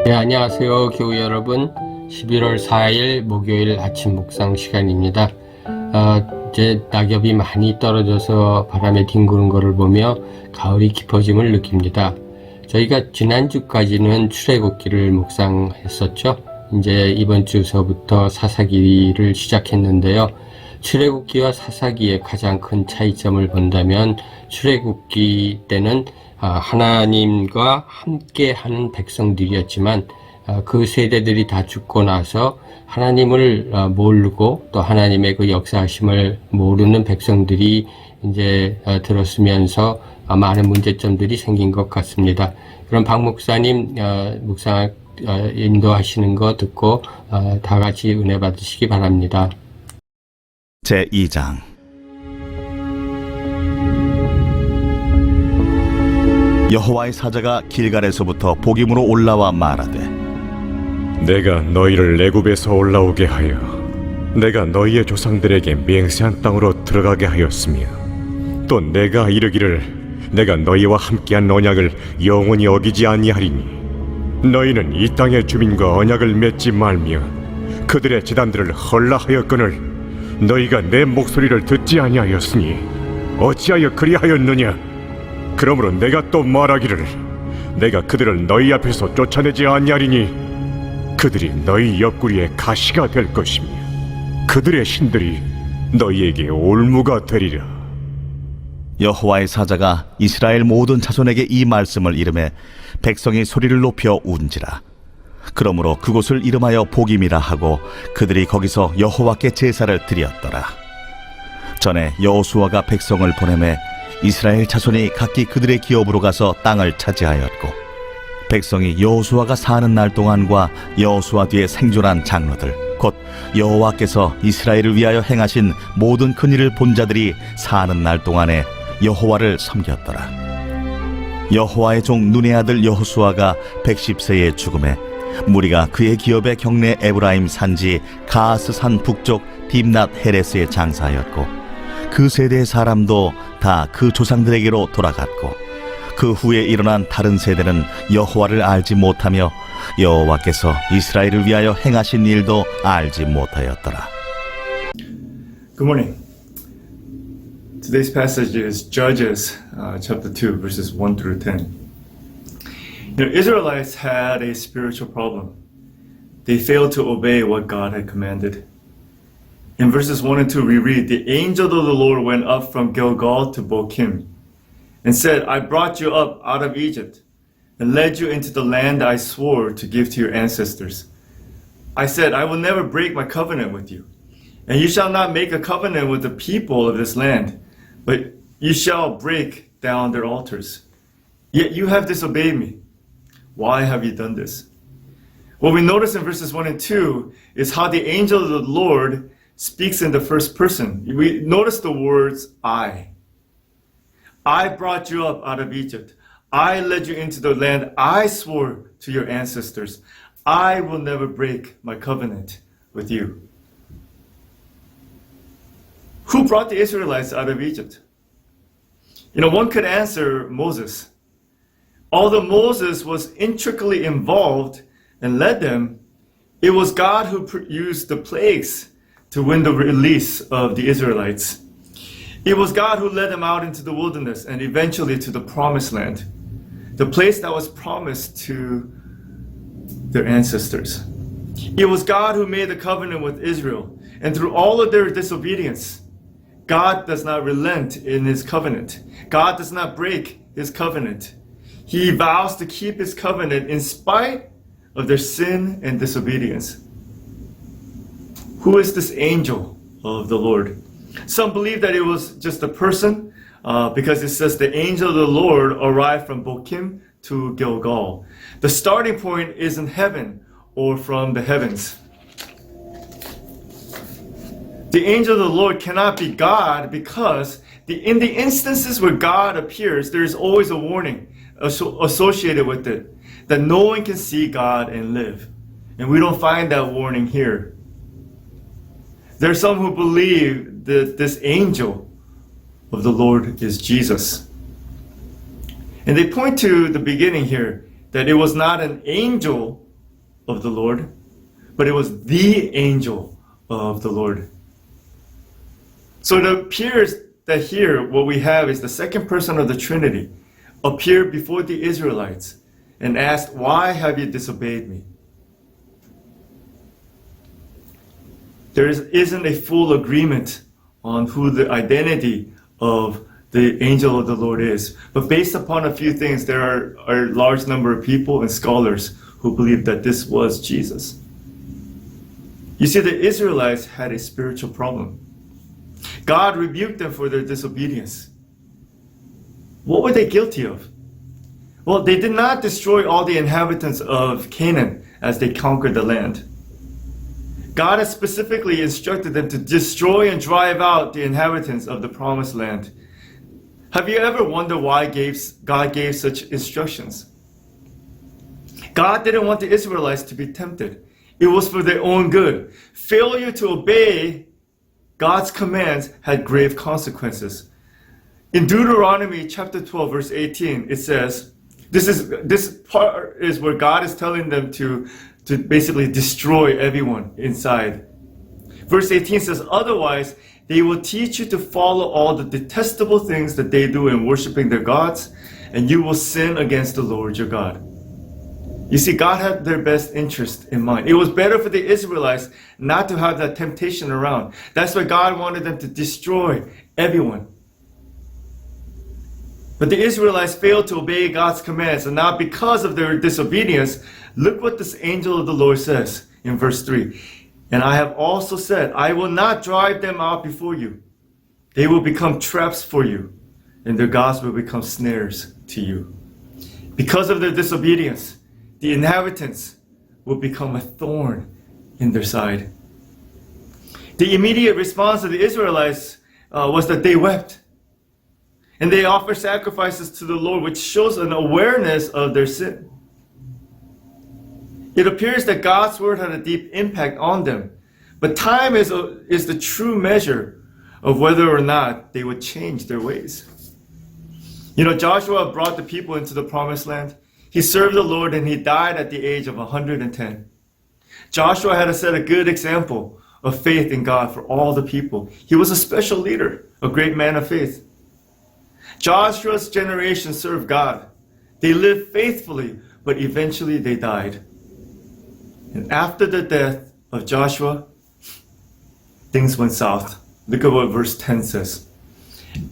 네, 안녕하세요. 교우 여러분. 11월 4일 목요일 아침 묵상 시간입니다. 이제 낙엽이 많이 떨어져서 바람에 뒹구는 것을 보며 가을이 깊어짐을 느낍니다. 저희가 지난주까지는 출애굽기를 묵상했었죠. 이제 이번 주서부터 사사기를 시작했는데요. 출애굽기와 사사기의 가장 큰 차이점을 본다면 출애굽기 때는 하나님과 함께 하는 백성들이었지만 그 세대들이 다 죽고 나서 하나님을 모르고 또 하나님의 그 역사하심을 모르는 백성들이 이제 들었으면서 많은 문제점들이 생긴 것 같습니다. 그럼 박 목사님 묵상 인도하시는 거 듣고 다 같이 은혜 받으시기 바랍니다. 제2장 여호와의 사자가 길갈에서부터 복임으로 올라와 말하되 내가 너희를 애굽에서 올라오게 하여 내가 너희의 조상들에게 맹세한 땅으로 들어가게 하였으며 또 내가 이르기를 내가 너희와 함께한 언약을 영원히 어기지 아니하리니 너희는 이 땅의 주민과 언약을 맺지 말며 그들의 제단들을 헐라하였거늘 너희가 내 목소리를 듣지 아니하였으니 어찌하여 그리하였느냐. 그러므로 내가 또 말하기를 내가 그들을 너희 앞에서 쫓아내지 아니하리니 그들이 너희 옆구리에 가시가 될 것이며 그들의 신들이 너희에게 올무가 되리라. 여호와의 사자가 이스라엘 모든 자손에게 이 말씀을 이르매 백성이 소리를 높여 운지라. 그러므로 그곳을 이름하여 복임이라 하고 그들이 거기서 여호와께 제사를 드렸더라. 전에 여호수아가 백성을 보내매 이스라엘 자손이 각기 그들의 기업으로 가서 땅을 차지하였고 백성이 여호수아가 사는 날 동안과 여호수아 뒤에 생존한 장로들 곧 여호와께서 이스라엘을 위하여 행하신 모든 큰 일을 본 자들이 사는 날 동안에 여호와를 섬겼더라. 여호와의 종 눈의 아들 여호수아가 110세에 죽음에 무리가 그의 기업의 경내 에브라임 산지 가스산 북쪽 딥낫 헤레스에 장사하였고 그 세대의 사람도 다 그 조상들에게로 돌아갔고 그 후에 일어난 다른 세대는 여호와를 알지 못하며 여호와께서 이스라엘을 위하여 행하신 일도 알지 못하였더라. Good morning. Today's passage is Judges chapter 2 verses 1 through 10. Israelites had a spiritual problem. They failed to obey what God had commanded. In verses 1 and 2 we read, the angel of the Lord went up from Gilgal to Bochim and said, I brought you up out of Egypt and led you into the land I swore to give to your ancestors. I said, I will never break my covenant with you, and you shall not make a covenant with the people of this land, but you shall break down their altars. Yet you have disobeyed me. Why have you done this? What we notice in verses 1 and 2 is how the angel of the Lord speaks in the first person. We notice the words I. I brought you up out of Egypt. I led you into the land I swore to your ancestors. I will never break my covenant with you. Who brought the Israelites out of Egypt? One could answer Moses. Although Moses was intricately involved and led them, it was God who used the plagues to win the release of the Israelites. It was God who led them out into the wilderness and eventually to the promised land, the place that was promised to their ancestors. It was God who made the covenant with Israel, and through all of their disobedience, God does not relent in his covenant. God does not break his covenant. He vows to keep his covenant in spite of their sin and disobedience. Who is this angel of the Lord? Some believe that it was just a person because it says the angel of the Lord arrived from Bochim to Gilgal. The starting point is in heaven or from the heavens. The angel of the Lord cannot be God because in the instances where God appears, there is always a warning associated with it that no one can see God and live. And we don't find that warning here. There are some who believe that this angel of the Lord is Jesus. And they point to the beginning here, that it was not an angel of the Lord, but it was the angel of the Lord. So it appears that here what we have is the second person of the Trinity appeared before the Israelites and asked, "Why have you disobeyed me?" There isn't a full agreement on who the identity of the angel of the Lord is. But based upon a few things, there are a large number of people and scholars who believe that this was Jesus. You see, the Israelites had a spiritual problem. God rebuked them for their disobedience. What were they guilty of? Well, they did not destroy all the inhabitants of Canaan as they conquered the land. God has specifically instructed them to destroy and drive out the inhabitants of the promised land. Have you ever wondered why God gave such instructions? God didn't want the Israelites to be tempted. It was for their own good. Failure to obey God's commands had grave consequences. In Deuteronomy chapter 12, verse 18, it says, this part is where God is telling them to basically destroy everyone inside. Verse 18 says, "Otherwise, they will teach you to follow all the detestable things that they do in worshiping their gods, and you will sin against the Lord your God." You see, God had their best interest in mind. It was better for the Israelites not to have that temptation around. That's why God wanted them to destroy everyone. But the Israelites failed to obey God's commands, and now because of their disobedience, look what this angel of the Lord says in verse 3. "And I have also said, I will not drive them out before you. They will become traps for you, and their gods will become snares to you." Because of their disobedience, the inhabitants will become a thorn in their side. The immediate response of the Israelites was that they wept. And they offered sacrifices to the Lord, which shows an awareness of their sin. It appears that God's word had a deep impact on them. But time is the true measure of whether or not they would change their ways. You know, Joshua brought the people into the promised land. He served the Lord and he died at the age of 110. Joshua had to set a good example of faith in God for all the people. He was a special leader, a great man of faith. Joshua's generation served God. They lived faithfully, but eventually they died. And after the death of Joshua, things went south. Look at what verse 10 says.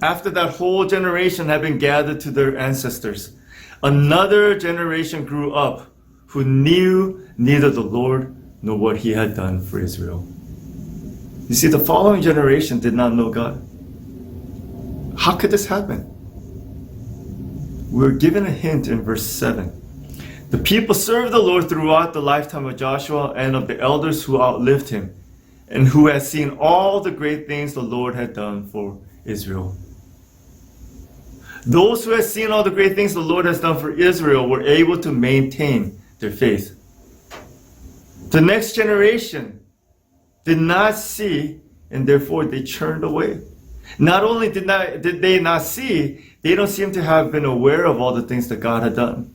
"After that whole generation had been gathered to their ancestors, another generation grew up who knew neither the Lord nor what he had done for Israel." You see, the following generation did not know God. How could this happen? We're given a hint in verse 7. "The people served the Lord throughout the lifetime of Joshua and of the elders who outlived him, and who had seen all the great things the Lord had done for Israel." Those who had seen all the great things the Lord has done for Israel were able to maintain their faith. The next generation did not see, and therefore they turned away. Not only did they not see, they don't seem to have been aware of all the things that God had done.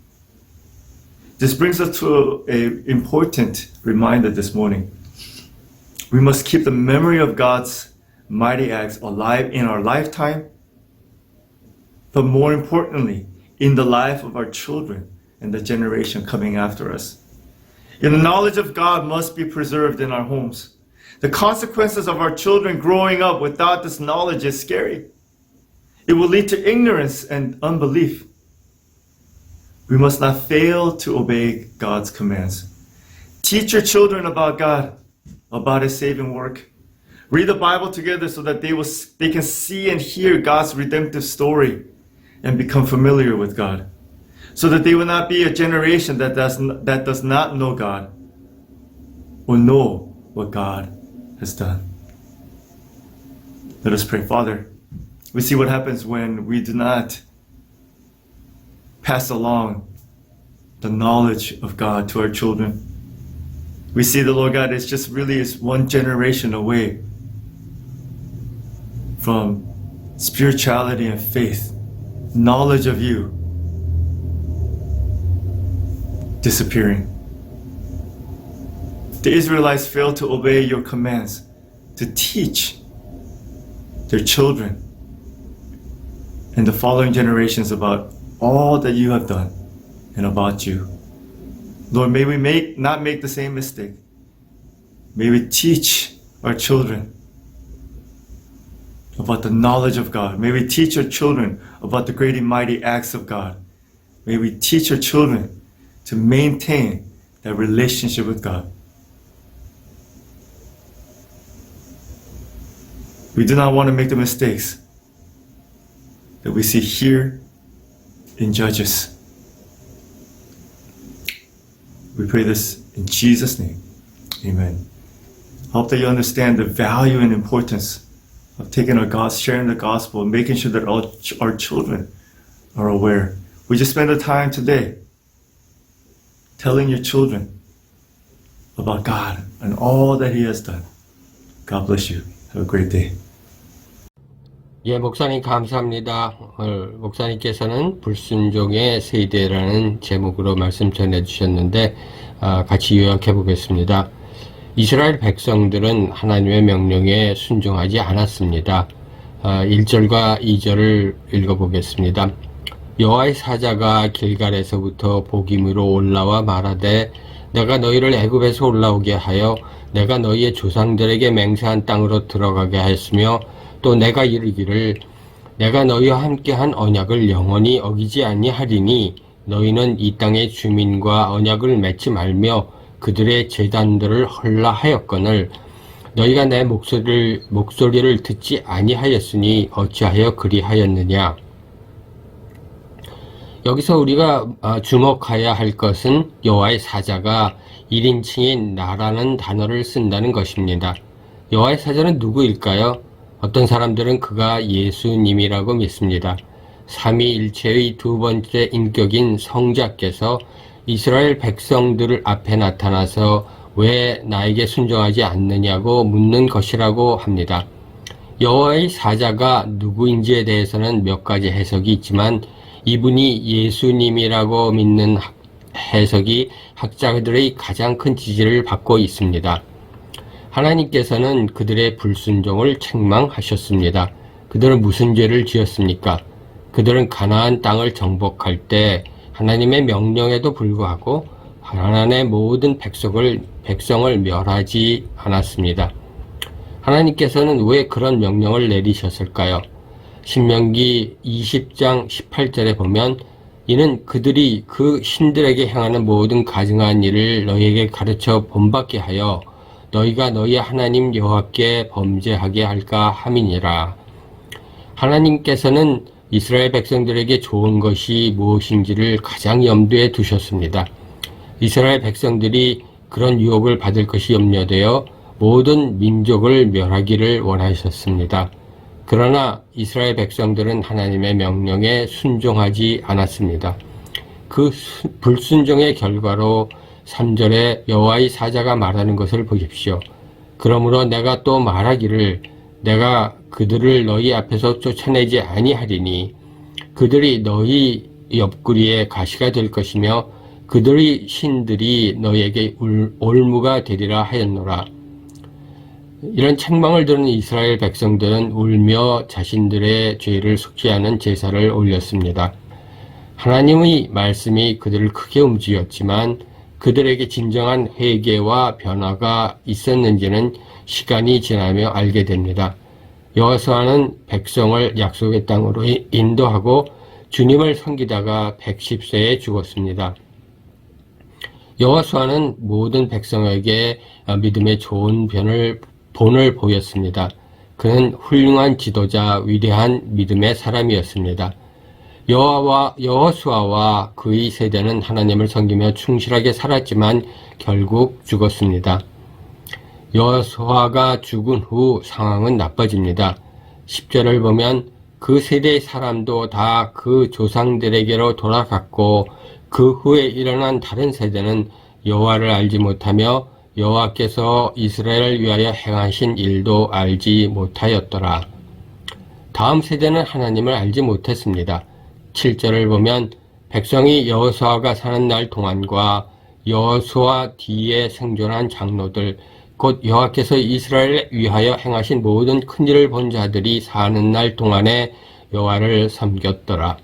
This brings us to an important reminder this morning. We must keep the memory of God's mighty acts alive in our lifetime, but more importantly, in the life of our children and the generation coming after us. And the knowledge of God must be preserved in our homes. The consequences of our children growing up without this knowledge is scary. It will lead to ignorance and unbelief. We must not fail to obey God's commands. Teach your children about God, about His saving work. Read the Bible together so that they can see and hear God's redemptive story and become familiar with God, so that they will not be a generation that does not know God or know what God has done. Let us pray. Father, we see what happens when we do not pass along the knowledge of God to our children. We see the Lord God is one generation away from spirituality and faith, knowledge of you disappearing. the Israelites failed to obey your commands to teach their children and the following generations about all that you have done and about you. Lord, may we not make the same mistake. May we teach our children about the knowledge of God. May we teach our children about the great and mighty acts of God. May we teach our children to maintain that relationship with God. We do not want to make the mistakes that we see here in Judges. We pray this in Jesus' name. Amen. I hope that you understand the value and importance of sharing the gospel, and making sure that all our children are aware. We just spend the time today telling your children about God and all that He has done. God bless you. Have a great day. 예, 목사님 감사합니다. 오늘 목사님께서는 불순종의 세대라는 제목으로 말씀 전해주셨는데 같이 요약해 보겠습니다. 이스라엘 백성들은 하나님의 명령에 순종하지 않았습니다. 1절과 2절을 읽어보겠습니다. 여호와의 사자가 길갈에서부터 복임으로 올라와 말하되 내가 너희를 애굽에서 올라오게 하여 내가 너희의 조상들에게 맹세한 땅으로 들어가게 하였으며 또 내가 이르기를 내가 너희와 함께한 언약을 영원히 어기지 아니하리니 너희는 이 땅의 주민과 언약을 맺지 말며 그들의 제단들을 헐라 하였거늘 너희가 내 목소리를 듣지 아니하였으니 어찌하여 그리하였느냐. 여기서 우리가 주목해야 할 것은 여호와의 사자가 1인칭인 나라는 단어를 쓴다는 것입니다. 여호와의 사자는 누구일까요? 어떤 사람들은 그가 예수님이라고 믿습니다. 삼위일체의 두 번째 인격인 성자께서 이스라엘 백성들 앞에 나타나서 왜 나에게 순종하지 않느냐고 묻는 것이라고 합니다. 여호와의 사자가 누구인지에 대해서는 몇 가지 해석이 있지만 이분이 예수님이라고 믿는 해석이 학자들의 가장 큰 지지를 받고 있습니다. 하나님께서는 그들의 불순종을 책망하셨습니다. 그들은 무슨 죄를 지었습니까? 그들은 가나안 땅을 정복할 때 하나님의 명령에도 불구하고 하나님의 모든 백성을 멸하지 않았습니다. 하나님께서는 왜 그런 명령을 내리셨을까요? 신명기 20장 18절에 보면 이는 그들이 그 신들에게 행하는 모든 가증한 일을 너희에게 가르쳐 본받게 하여 너희가 너희 하나님 여호와께 범죄하게 할까 함이니라. 하나님께서는 이스라엘 백성들에게 좋은 것이 무엇인지를 가장 염두에 두셨습니다. 이스라엘 백성들이 그런 유혹을 받을 것이 염려되어 모든 민족을 멸하기를 원하셨습니다. 그러나 이스라엘 백성들은 하나님의 명령에 순종하지 않았습니다. 그 불순종의 결과로 3절에 여호와의 사자가 말하는 것을 보십시오. 그러므로 내가 또 말하기를 내가 그들을 너희 앞에서 쫓아내지 아니하리니 그들이 너희 옆구리에 가시가 될 것이며 그들의 신들이 너희에게 올무가 되리라 하였노라. 이런 책망을 들은 이스라엘 백성들은 울며 자신들의 죄를 속죄하는 제사를 올렸습니다. 하나님의 말씀이 그들을 크게 움직였지만 그들에게 진정한 회개와 변화가 있었는지는 시간이 지나며 알게 됩니다. 여호수아는 백성을 약속의 땅으로 인도하고 주님을 섬기다가 110세에 죽었습니다. 여호수아는 모든 백성에게 믿음의 좋은 본을 보였습니다. 그는 훌륭한 지도자, 위대한 믿음의 사람이었습니다. 여호수아와 그의 세대는 하나님을 섬기며 충실하게 살았지만 결국 죽었습니다. 여호수아가 죽은 후 상황은 나빠집니다. 10절을 보면 그 세대의 사람도 다 그 조상들에게로 돌아갔고 그 후에 일어난 다른 세대는 여호와를 알지 못하며 여호와께서 이스라엘을 위하여 행하신 일도 알지 못하였더라. 다음 세대는 하나님을 알지 못했습니다. 7절을 보면 백성이 여호수아가 사는 날 동안과 여호수아 뒤에 생존한 장로들 곧 여호와께서 이스라엘을 위하여 행하신 모든 큰 일을 본 자들이 사는 날 동안에 여호와를 섬겼더라.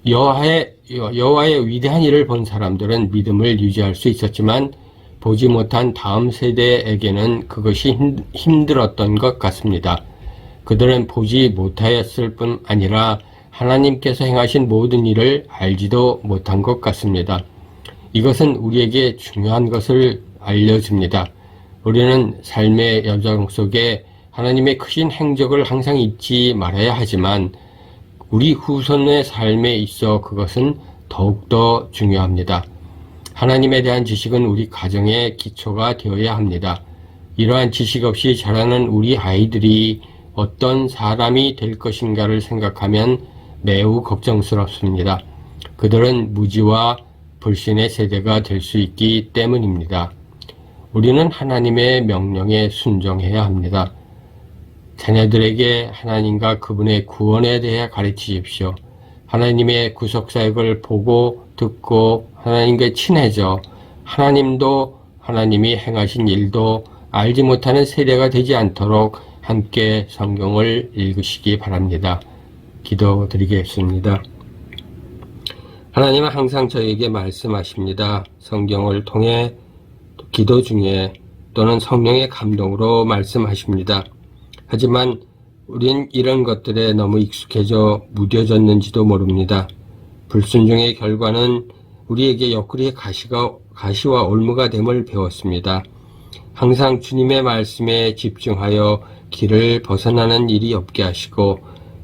여호와의 위대한 일을 본 사람들은 믿음을 유지할 수 있었지만 보지 못한 다음 세대에게는 그것이 힘들었던 것 같습니다. 그들은 보지 못하였을 뿐 아니라 하나님께서 행하신 모든 일을 알지도 못한 것 같습니다. 이것은 우리에게 중요한 것을 알려줍니다. 우리는 삶의 여정 속에 하나님의 크신 행적을 항상 잊지 말아야 하지만 우리 후손의 삶에 있어 그것은 더욱더 중요합니다. 하나님에 대한 지식은 우리 가정의 기초가 되어야 합니다. 이러한 지식 없이 자라는 우리 아이들이 어떤 사람이 될 것인가를 생각하면 매우 걱정스럽습니다. 그들은 무지와 불신의 세대가 될 수 있기 때문입니다. 우리는 하나님의 명령에 순종해야 합니다. 자녀들에게 하나님과 그분의 구원에 대해 가르치십시오. 하나님의 구속사역을 보고 듣고 하나님께 친해져 하나님도 하나님이 행하신 일도 알지 못하는 세대가 되지 않도록 함께 성경을 읽으시기 바랍니다. 기도드리겠습니다. 하나님은 항상 저에게 말씀하십니다. 성경을 통해 기도 중에 또는 성령의 감동으로 말씀하십니다. 하지만 우린 이런 것들에 너무 익숙해져 무뎌졌는지도 모릅니다. 불순종의 결과는 우리에게 옆구리에 가시와 올무가 됨을 배웠습니다. 항상 주님의 말씀에 집중하여 길을 벗어나는 일이 없게 하시고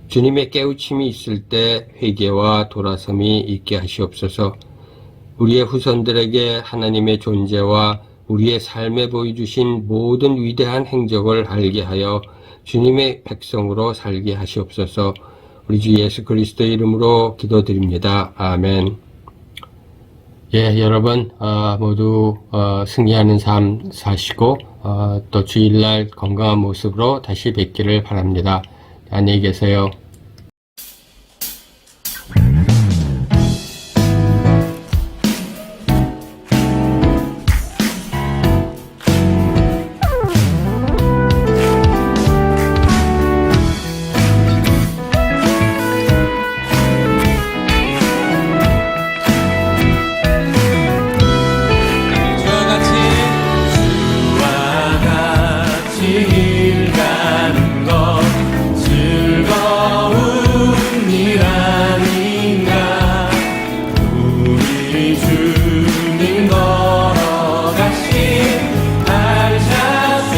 주님의 깨우침이 있을 때 회개와 돌아섬이 있게 하시옵소서. 우리의 후손들에게 하나님의 존재와 우리의 삶에 보여주신 모든 위대한 행적을 알게 하여 주님의 백성으로 살게 하시옵소서. 우리 주 예수 그리스도의 이름으로 기도드립니다. 아멘. 여러분 모두 승리하는 삶 사시고 또 주일날 건강한 모습으로 다시 뵙기를 바랍니다. 안녕히 계세요. 길 가는 것 즐거운 일 아닌가. 우리 주님 걸어가신 발자취를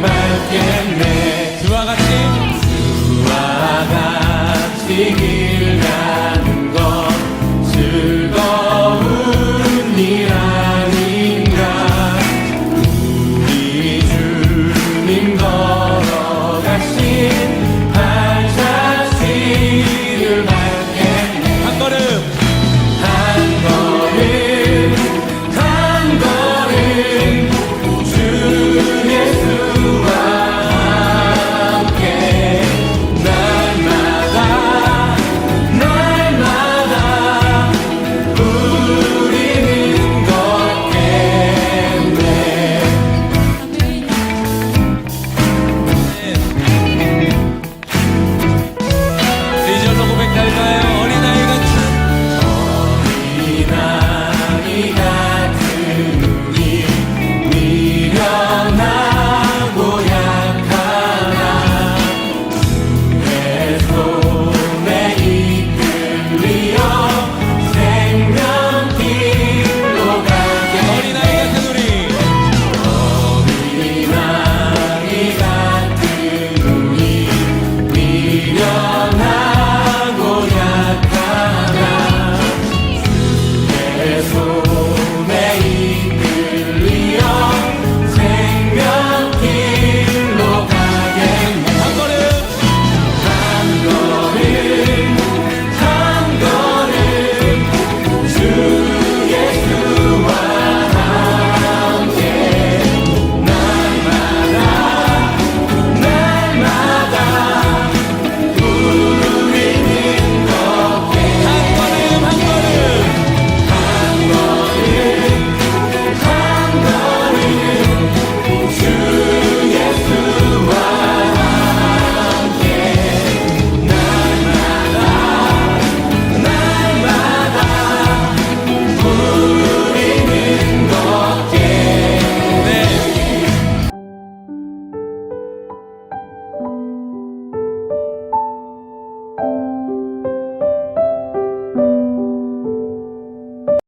밟겠네. 주와 같이 길 가는